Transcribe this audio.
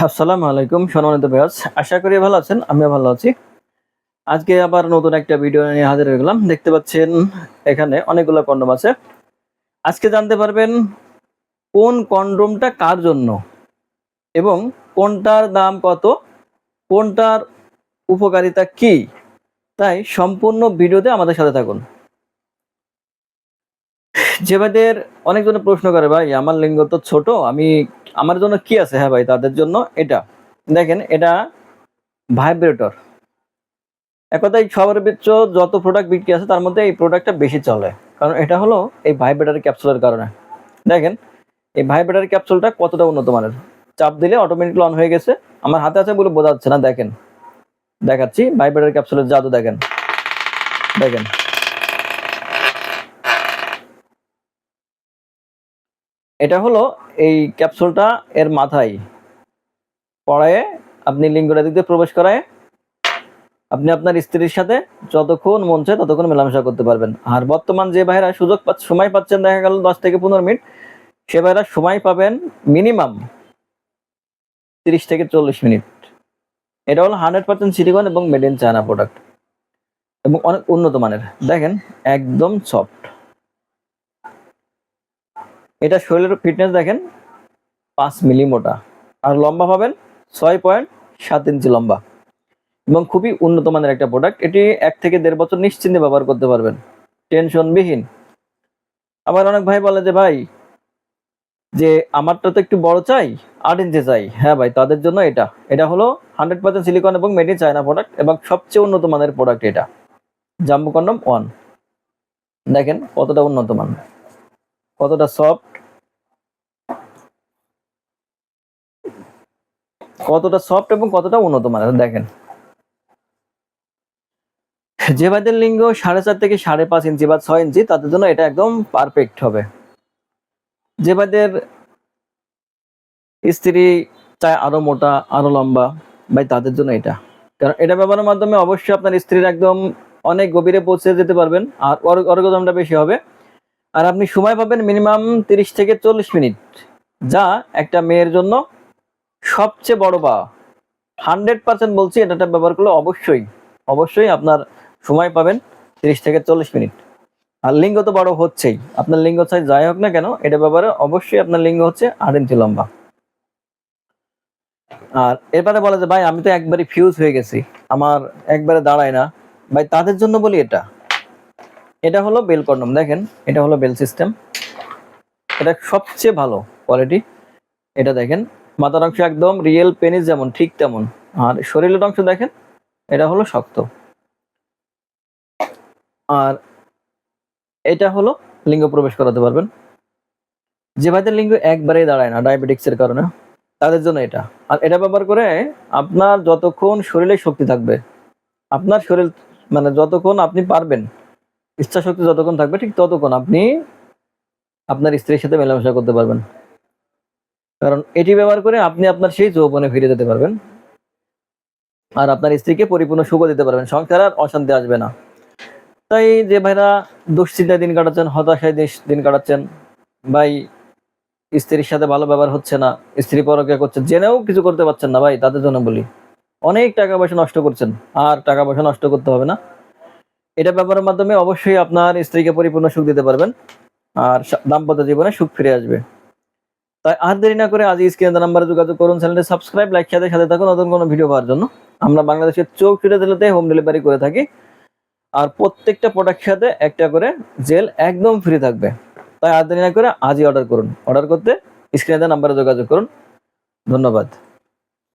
আসসালামু আলাইকুম সম্মানিত ভিউয়ার্স, আশা করি ভালো আছেন। আমিও ভালো আছি। আজকে আবার নতুন একটা ভিডিও নিয়ে হাজির হয়ে গেলাম। দেখতে পাচ্ছেন এখানে অনেকগুলো কন্ডম আছে। আজকে জানতে পারবেন কোন কন্ডমটা কার জন্য এবং কোনটার দাম কত, কোনটার উপকারিতা কি। তাই সম্পূর্ণ ভিডিওতে আমাদের সাথে থাকুন। যে ভাইদের অনেকজনে প্রশ্ন করে, ভাই আমার লিঙ্গ তো ছোট, আমার জন্য কি আছে? হ্যাঁ ভাই, তাদের জন্য এটা দেখেন, এটা ভাইব্রেটর। এক কথায় সবার ভিতর যত প্রোডাক্ট বিক্রি আছে তার মধ্যে এই প্রোডাক্টটা বেশি চলে, কারণ এটা হলো এই ভাইব্রেটর ক্যাপসুলের কারণে। দেখেন এই ভাইব্রেটর ক্যাপসুলটা কতটা উন্নত মানের। চাপ দিলে অটোমেটিকলি অন হয়ে গেছে। আমার হাতে আছে বলে বোঝা যাচ্ছে না, দেখেন দেখাচ্ছি ভাইব্রেটর ক্যাপসুলের জাদু। দেখেন দেখেন এটা হলো এই ক্যাপসুলটা, এর মাথায় পড়ায় আপনি লিঙ্গটা দিক দিয়ে প্রবেশ করায় আপনি আপনার স্ত্রীর সাথে যতক্ষণ মন চায় ততক্ষণ মেলামেশা করতে পারবেন। আর বর্তমান যে ভাইরা সময় পাচ্ছেন, দেখা গেল 10 থেকে 15 মিনিট, সে ভাইরা সময় পাবেন মিনিমাম 30 থেকে 40 মিনিট। এটা হলো 100% সিলিকন এবং মেড ইন চায়না প্রোডাক্ট এবং অনেক উন্নত মানের। দেখেন একদম সফট। এটা শরীরের ফিটনেস দেখেন 5 মিলি মোটা, আর লম্বা পাবেন 6.7 ইঞ্চি লম্বা এবং খুবই উন্নত মানের একটা প্রোডাক্ট। এটি 1 থেকে 1.5 বছর নিশ্চিন্তে ব্যবহার করতে পারবেন, টেনশনবিহীন। আবার অনেক ভাই বলে যে ভাই, যে আমারটা তো একটু বড় চাই, 8 ইঞ্চি চাই। হ্যাঁ ভাই, তাদের জন্য এটা হলো 100% সিলিকন এবং মেড ইন চায়না প্রোডাক্ট এবং সবচেয়ে উন্নত মানের প্রোডাক্ট এটা, জাম্বো কন্ডম 1। দেখেন কতটা উন্নত মান, কতটা সফট, এবং কতটা উন্নত মানের। দেখেন যে ভাইদের লিঙ্গ 4.5 থেকে 5.5 ইঞ্চি বা 6 ইঞ্চি, তাদের জন্য এটা একদম পারফেক্ট হবে। যে ভাইদের স্ত্রী চায় আরো মোটা, আরো লম্বা, ভাই তাদের জন্য এটা। কারণ এটা ব্যবহারের মাধ্যমে অবশ্যই আপনার স্ত্রীর একদম অনেক গভীরে পৌঁছে যেতে পারবেন, আর অর্গজমটা বেশি হবে। আর আপনি সময় পাবেন মিনিমাম 30 থেকে 40 মিনিট, যা একটা মেয়ের জন্য সবচেয়ে বড় পাওয়া। 100% বলছি, এটা ব্যবহার করলে অবশ্যই আপনার সময় পাবেন 30 থেকে 40 মিনিট। আর লিঙ্গ তো বড় হচ্ছেই, আপনার লিঙ্গ সাইজ যাই হোক না কেন, এটা ব্যবহারে অবশ্যই আপনার লিঙ্গ হচ্ছে 8 ইঞ্চি লম্বা। আর এবারে বলে যে ভাই আমি তো একবারে ফিউজ হয়ে গেছি, আমার একবারে দাঁড়ায় না, ভাই তাদের জন্য বলি এটা হলো বেল কন্ডম। দেখেন এটা হলো বেল সিস্টেম, এটা সবচেয়ে ভালো কোয়ালিটি। এটা দেখেন মাথার অংশ একদম রিয়েল পেনিস যেমন ঠিক তেমন, আর শরীরের অংশ দেখেন এটা হলো শক্ত। আর এটা হলো লিঙ্গ প্রবেশ করাতে পারবেন। যে ভাইদের লিঙ্গ একবারেই দাঁড়ায় না ডায়াবেটিক্সের কারণে, তাদের জন্য এটা। আর এটা ব্যবহার করে আপনার যতক্ষণ শরীরে শক্তি থাকবে, আপনার শরীর মানে যতক্ষণ আপনি পারবেন, ইচ্ছা শক্তি যতক্ষণ থাকবে, ঠিক ততক্ষণ আপনি আপনার স্ত্রীর সাথে মেলামেশা করতে পারবেন। কারণ এটি ব্যবহার করে আপনি আপনার সেই যৌবনে ফিরে যেতে পারবেন, আর আপনার স্ত্রীকে পরিপূর্ণ সুখও দিতে পারবেন, সংসার আর অশান্তি আসবে না। তাই যে ভাইরা দুশ্চিন্তায় দিন কাটাচ্ছেন, হতাশায় দিন কাটাচ্ছেন, ভাই স্ত্রীর সাথে ভালো ব্যবহার হচ্ছে না, স্ত্রী পরকীয়া করছেন, জেনেও কিছু করতে পারছেন না, ভাই তাদের জন্য বলি অনেক টাকা পয়সা নষ্ট করছেন, আর টাকা পয়সা নষ্ট করতে হবে না। এটা ব্যবহারের মাধ্যমে অবশ্যই আপনার স্ত্রীকে পরিপূর্ণ সুখ দিতে পারবেন, আর দাম্পত্য জীবনে সুখ ফিরে আসবে। তাই আর দেরি না করে আজই স্ক্রিনে নাম্বারে যোগাযোগ করুন, চ্যানেলটি সাবস্ক্রাইব, লাইক, সাথে থাকুন নতুন কোনো ভিডিও পাওয়ার জন্য। আমরা বাংলাদেশের 64 জেলাতে হোম ডেলিভারি করে থাকি, আর প্রত্যেকটা প্রোডাক্ট সাথে একটা করে জেল একদম ফ্রি থাকবে। তাই আর দেরি না করে আজই অর্ডার করুন। অর্ডার করতে স্ক্রিনে নাম্বারে যোগাযোগ করুন। ধন্যবাদ।